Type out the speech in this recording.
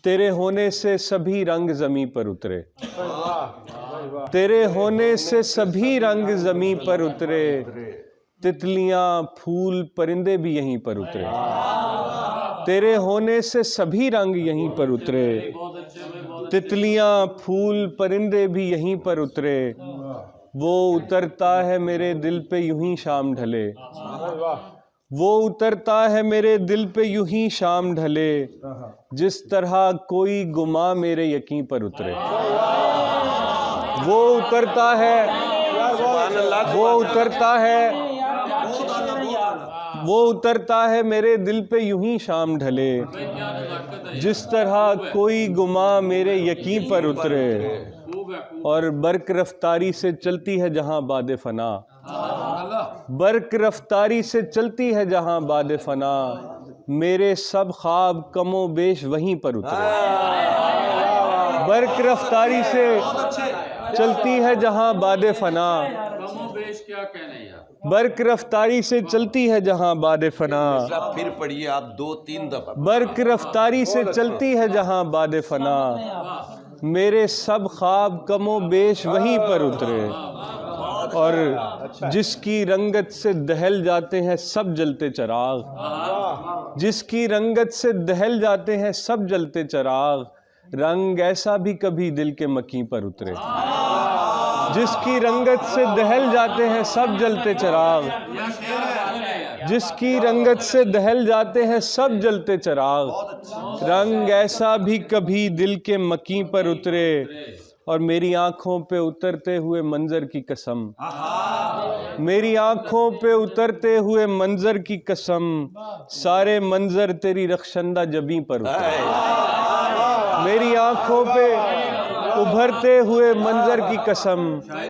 تیرے ہونے سے سبھی رنگ زمیں پر اترے، تیرے ہونے سے سبھی رنگ زمیں پر اترے، تتلیاں پھول پرندے بھی یہیں پر اترے، تیرے ہونے سے سبھی رنگ یہیں پر اترے، تتلیاں پھول پرندے بھی یہیں پر اترے، وہ اترتا ہے میرے دل پہ یوں ہی شام ڈھلے، وہ اترتا ہے میرے دل پہ یوں ہی شام ڈھلے، جس طرح کوئی گماں میرے یقین پر اترے، وہ اترتا ہے، وہ اترتا ہے، وہ اترتا ہے میرے دل پہ یوں ہی شام ڈھلے، جس طرح کوئی گماں میرے یقین پر اترے، اور برق رفتاری سے چلتی ہے جہاں باد فنا، برق رفتاری سے چلتی ہے جہاں باد فنا، میرے سب خواب کم و بیش وہیں پر اترے، برق رفتاری سے چلتی ہے جہاں باد فنا، برق رفتاری سے چلتی ہے جہاں باد فنا، پھر پڑھیے آپ 2-3 دفعہ، برق رفتاری سے چلتی ہے جہاں باد فنا، میرے سب خواب کم و بیش وہیں پر اترے، اور جس کی رنگت سے دہل جاتے ہیں سب جلتے چراغ، جس کی رنگت سے دہل جاتے ہیں سب جلتے چراغ، رنگ ایسا بھی کبھی دل کے مکیں پر اترے، جس کی رنگت سے دہل جاتے ہیں سب جلتے چراغ، جس کی رنگت سے دہل جاتے ہیں سب جلتے چراغ، رنگ ایسا بھی کبھی دل کے مکیں پر اترے، اور میری آنکھوں پہ اترتے ہوئے منظر کی قسم، میری آنکھوں پہ اترتے ہوئے منظر کی قسم، سارے منظر تیری رخشندہ جبیں پر اترے، میری آنکھوں پہ ابھرتے ہوئے منظر کی قسم،